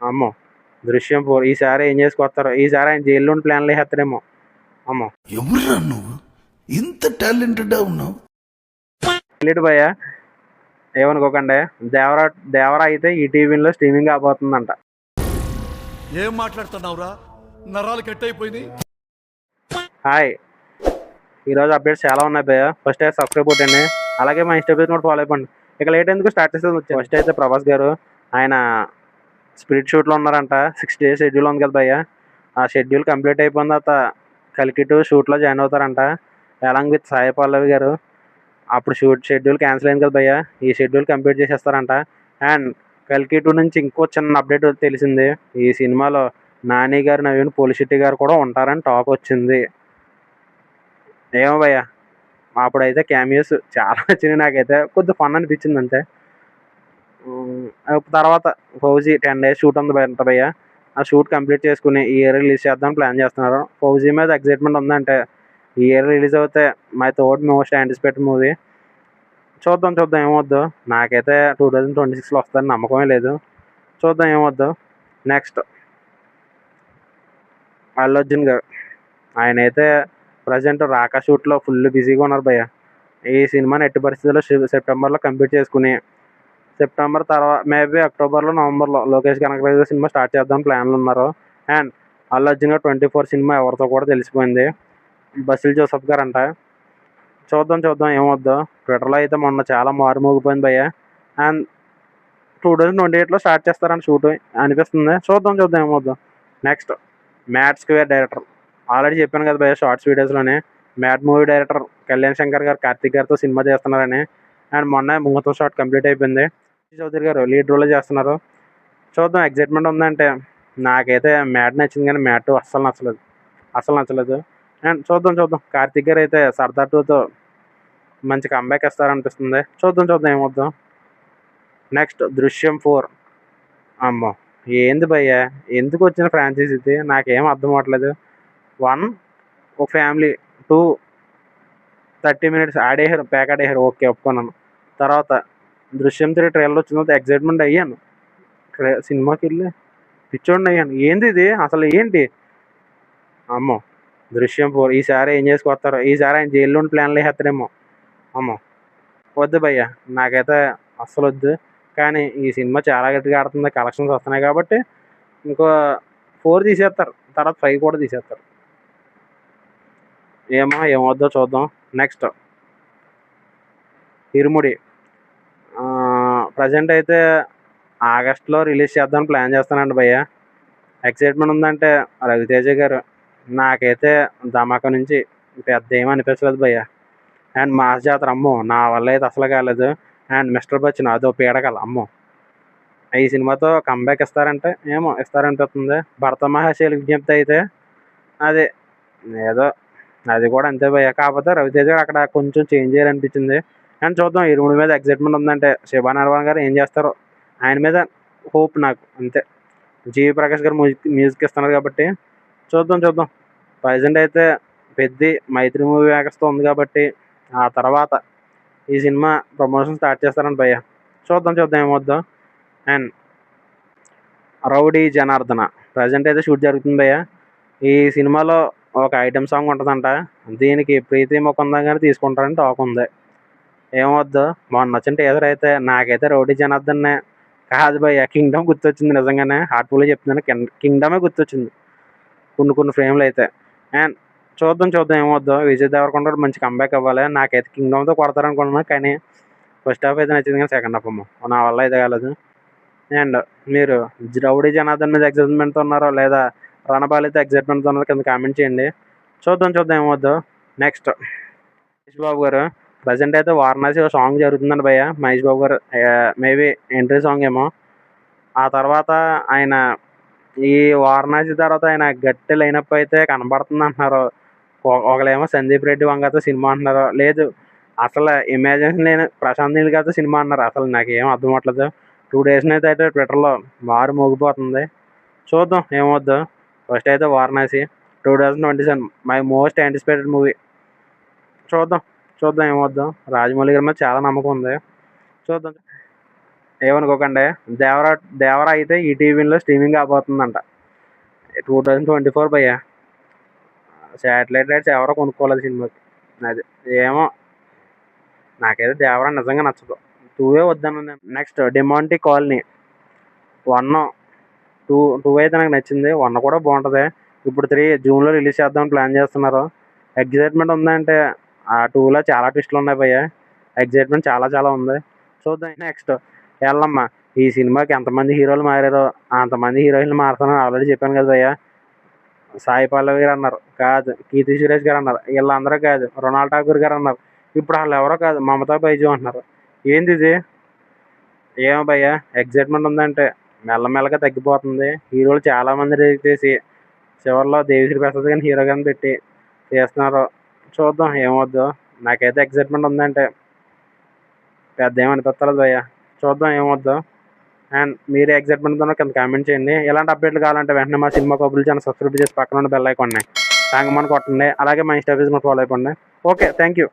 అమ్మో! 'దృశ్యం 4' ఈసారి ఏం చేసుకొస్తారో, ఈసారి ఆయన జైల్లో ఉండి ప్లాన్లు వేసేస్తాడేమో. అమ్మో! ఎవరురా నువ్వు ఇంత టాలెంటెడ్ ఉన్నావు? హైలైట్ భయ్యా, ఏమనుకోకండి. దేవరా అయితే ఈటీవీలో స్ట్రీమింగ్ కాబోతుందంట. ఏం మాట్లాడుతున్నావురా? నరాలు కట్ అయిపోయినాయి. హాయ్, ఈరోజు అప్డేట్స్ చాలా ఉన్నాయి భయ్య. ఫస్ట్ అయితే సబ్స్క్రైబ్ కొట్టండి, అలాగే మా ఇన్స్టా కూడా ఫాలో అయిపోండి. ఇక లేట్ ఎందుకు స్టార్ట్ చేసేది వచ్చి. ఫస్ట్ అయితే ప్రభాస్ గారు ఆయన స్పిరిట్ షూట్లో ఉన్నారంట. 6 days షెడ్యూల్ ఉంది కదా భయ్య. ఆ షెడ్యూల్ కంప్లీట్ అయిపోయిన తర్వాత కల్కి 2 షూట్లో join అవుతారంట, along with Sai Pallavi గారు. అప్పుడు షెడ్యూల్ క్యాన్సిల్ అయింది కదా భయ్య, ఈ షెడ్యూల్ కంప్లీట్ చేసేస్తారంట. అండ్ కల్కి 2 నుంచి ఇంకో చిన్న అప్డేట్ తెలిసింది. ఈ సినిమాలో నాని గారు, నవీన్ పోలిశెట్టి గారు కూడా ఉంటారని టాక్ వచ్చింది. ఏమో భయ్య, అప్పుడైతే క్యామియోస్ చాలా వచ్చినాయి. నాకైతే కొద్దిగా ఫన్ అనిపించింది అంతే. తర్వాత ఫౌజీ 10 days షూట్ ఉంది భయ్య. ఆ షూట్ కంప్లీట్ చేసుకుని ఈ ఇయర్ రిలీజ్ చేద్దామని ప్లాన్ చేస్తున్నారు. ఫౌజీ మీద ఎక్సైట్మెంట్ ఉందంటే ఈ ఇయర్ రిలీజ్ అవుతే my third most anticipated movie. చూద్దాం ఏమవుద్దు. నాకైతే 2026లో వస్తుందని నమ్మకమే లేదు. చూద్దాం ఏమవుద్దు. నెక్స్ట్ అల్లు అర్జున్ గారు, ఆయన అయితే ప్రజెంట్ రాకా షూట్లో ఫుల్ బిజీగా ఉన్నారు భయ్య. ఈ సినిమాని ఎట్టి పరిస్థితుల్లో సెప్టెంబర్లో కంప్లీట్ చేసుకుని సెప్టెంబర్ తర్వాత మేబీ అక్టోబర్లో, నవంబర్లో లోకేష్ కనకరాజు సినిమా స్టార్ట్ చేద్దాం ప్లాన్లు ఉన్నారు. అండ్ అల్లు అర్జున్ గారు 24 సినిమా ఎవరితో కూడా తెలిసిపోయింది. బసిల్ జోసఫ్ గారు అంట. చూద్దాం ఏమవుద్దో. ట్విట్టర్లో అయితే మొన్న చాలా మారుమోగిపోయింది భయ్య. అండ్ 2028లో స్టార్ట్ చేస్తారని షూట్ అనిపిస్తుంది. చూద్దాం ఏమవుద్దో. Next Mad Square director, already చెప్పాను కదా భయ్య షార్ట్స్ వీడియోస్లోనే. Mad movie director Kalyan Shankar garu Karthik గారితో సినిమా చేస్తున్నారని. అండ్ మొన్న ముహూర్తం షాట్ కంప్లీట్ అయిపోయింది. చౌదరి గారు లీడ్ రోల్లో చేస్తున్నారు. చూద్దాం, ఎగ్జైట్మెంట్ ఉందంటే. నాకైతే మ్యాడ్ నచ్చింది కానీ మ్యాడ్ 2 అస్సలు నచ్చలేదు. అండ్ చూద్దాం కార్తీక్ గారు అయితే సర్దార్ 2తో మంచి కంబ్యాక్ ఇస్తారనిపిస్తుంది. చూద్దాం ఏమవుద్దాం. నెక్స్ట్ 'దృశ్యం 4'. అమ్మో, ఏంది భయ్య, ఎందుకు వచ్చిన ఫ్రాంచైజీ ఇది? నాకేం అర్థం అవ్వట్లేదు. 1 ఒక ఫ్యామిలీ, 2 30 minutes ఆడేసారు, ప్యాక్ ఆడేసారు, ఓకే ఒప్పుకున్నాను. తర్వాత 'దృశ్యం 3' ట్రైలర్ వచ్చిన తర్వాత ఎగ్జైట్మెంట్ అయ్యాను. సినిమాకి వెళ్ళి పిచ్చోడిని అయ్యాను. ఏంది ఇది అసలు ఏంటి? అమ్మో, 'దృశ్యం 4' ఈసారి ఏం చేసుకొస్తారో, ఈసారి ఆయన జైల్లో ఉండి ప్లాన్లు వేసేస్తాడేమో. అమ్మో, వద్దు భయ్య, నాకైతే అస్సలు వద్దు. కానీ ఈ సినిమా చాలా గట్టిగా ఆడుతుంది, కలెక్షన్స్ వస్తున్నాయి కాబట్టి ఇంకో 4 తీసేస్తారు, తర్వాత 5 కూడా తీసేస్తారు. ఏమవుద్దో చూద్దాం. నెక్స్ట్ 'ఇరుముడి' ప్రజెంట్ అయితే ఆగస్టులో రిలీజ్ చేద్దామని ప్లాన్ చేస్తానండి భయ్య. ఎక్సైట్మెంట్ ఉందంటే రవితేజ గారు. నాకైతే ధమాకా నుంచి పెద్ద ఏమనిపించలేదు భయ్య. అండ్ మాస్ జాతర, అమ్మో నా వల్ల అయితే అసలు కాలేదు. అండ్ మిస్టర్ బచ్చన్ అదో పీడకల, అమ్మో. ఈ సినిమాతో కంబ్యాక్ ఇస్తారంటే ఏమో ఇస్తారనిపిస్తుంది. భరత మహాశైలి విజ్ఞప్తి అయితే అది ఏదో, అది కూడా అంతే భయ్య. కాకపోతే రవితేజ గారు అక్కడ కొంచెం చేంజ్ చేయాలనిపించింది. అండ్ చూద్దాం, 'ఇరుముడి' మీద ఎక్సైట్మెంట్ ఉందంటే శివ నిర్వాణ్ గారు ఏం చేస్తారో, ఆయన మీద హోప్ నాకు అంతే. జీవి ప్రకాష్ గారు మ్యూజిక్ ఇస్తున్నారు కాబట్టి చూద్దాం. ప్రజెంట్ అయితే పెద్ది మైత్రి మూవీ మేకర్స్తో ఉంది కాబట్టి ఆ తర్వాత ఈ సినిమా ప్రమోషన్ స్టార్ట్ చేస్తారని భయ్య. చూద్దాం ఏమవుద్దో. అండ్ 'రౌడీ జనార్దన' ప్రజెంట్ అయితే షూట్ జరుగుతుంది భయ్య. ఈ సినిమాలో ఒక ఐటెం సాంగ్ ఉంటుందంట. దీనికి ప్రీతి ముకుందం గారు తీసుకుంటారని టాక్ ఉంది. ఏమవుద్దో. మొన్న వచ్చిన టీజర్ అయితే నాకైతే 'రౌడీ జనార్దన్నే' కాదు భయ్య, 'కింగ్డమ్' గుర్తొచ్చింది. నిజంగానే హార్ట్ఫుల్గా చెప్తున్నాను, 'కింగ్డమే' గుర్తొచ్చింది కొన్ని ఫ్రేమ్లు అయితే. అండ్ చూద్దాం ఏమవుద్దో. విజయ్ దేవరకొండ మంచి కంబ్యాక్ అవ్వాలి. నాకైతే 'కింగ్డమ్'తో కొడతారనుకున్నాను, కానీ ఫస్ట్ హాఫ్ అయితే నచ్చింది కానీ సెకండ్ హాఫ్ అమ్మో నా వల్ల అయితే కాలేదు. అండ్ మీరు 'రౌడీ జనార్దన్' మీద ఎక్సైట్మెంట్తో ఉన్నారో లేదా రణబాలితో ఎక్సైట్మెంట్తో ఉన్నారో కింద కామెంట్ చేయండి. చూద్దాం ఏమవుద్దో. నెక్స్ట్ మహేష్ బాబు గారు ప్రజెంట్ అయితే 'వారణాసి' సాంగ్ జరుగుతుందండి భయ్య. మహేష్ బాబు గారు మేబీ ఎంట్రీ సాంగ్ ఏమో. ఆ తర్వాత ఆయన ఈ 'వారణాసి' తర్వాత ఆయన గట్టి లైనప్ అయితే కనబడుతుంది అంటున్నారు. ఒకళ్ళేమో సందీప్ రెడ్డి వంగతో సినిమా అంటున్నారు, లేదు అసలు ఇమాజినేషన్ లేని ప్రశాంత్ నీల్ గారితో సినిమా అన్నారు. అసలు నాకేం అర్థం అవ్వట్లేదు. 2 days అయితే ట్విట్టర్లో మారు మోగిపోతుంది. చూద్దాం ఏమవుద్దో. ఫస్ట్ అయితే 'Varanasi' 2027 my most anticipated movie. చూద్దాం ఏమవుద్దో. రాజమౌళి గారి మీద చాలా నమ్మకం ఉంది. చూద్దాం. ఏమనుకోకండి. దేవరా దేవరా అయితే ఈటీవీలో స్ట్రీమింగ్ కాబోతుందంట 2024 భయ్య. శాటిలైట్ రైట్స్ ఎవరో కొనుక్కోలేదు సినిమాకి. అది ఏమో నాకైతే దేవరా నిజంగా నచ్చదు. 2 వద్దాను. నెక్స్ట్ డిమాంటీ కాలనీ 1, 2 అయితే నాకు నచ్చింది. 1 కూడా బాగుంటుంది. ఇప్పుడు 3 జూన్లో రిలీజ్ చేద్దామని ప్లాన్ చేస్తున్నారు. ఎగ్జైట్మెంట్ ఉందంటే ఆ 2లో చాలా ట్విస్టులు ఉన్నాయి భయ్య. ఎగ్జైట్మెంట్ చాలా చాలా ఉంది. చూద్దాం. నెక్స్ట్ ఎల్లమ్మ. ఈ సినిమాకి ఎంతమంది హీరోలు మారారో అంతమంది హీరోయిన్లు మారుతానని ఆల్రెడీ చెప్పాను కదా భయ్య. సాయి పల్లవి గారు అన్నారు కాదు, కీర్తి సురేష్ గారు అన్నారు, వీళ్ళందరూ కాదు, రొనాల్డ్ ఠాకూర్ గారు అన్నారు. ఇప్పుడు వాళ్ళు ఎవరో కాదు, మమతా బైజు అంటున్నారు. ఏంది ఇది? ఏమో భయ్య, ఎగ్జైట్మెంట్ ఉందంటే మెల్లమెల్లగా తగ్గిపోతుంది. హీరోలు చాలామంది రిలీజ్ చేసి చివరిలో దేవిశ్రీ ప్రసాద్ గారిని హీరో గారిని పెట్టి చేస్తున్నారు. చూద్దాం ఏమవుద్దో. నాకైతే ఎగ్జైట్మెంట్ ఉందంటే పెద్ద ఏమనిపిస్తలేదు భయ్య. చూద్దాం ఏమవుద్దో. అండ్ మీరు ఎగ్జైట్మెంట్ ఉందో కింద కామెంట్ చేయండి. ఎలాంటి అప్డేట్లు కావాలంటే వెంటనే మా సినిమా కబుర్లు ఛానల్ సబ్స్క్రైబ్ చేసి పక్కన ఉన్న బెల్ ఐకాన్ని సాంగమని కొట్టండి. అలాగే మా ఇన్స్టా పేజ్ ఫాలో అయిపోండి. Okay, thank you.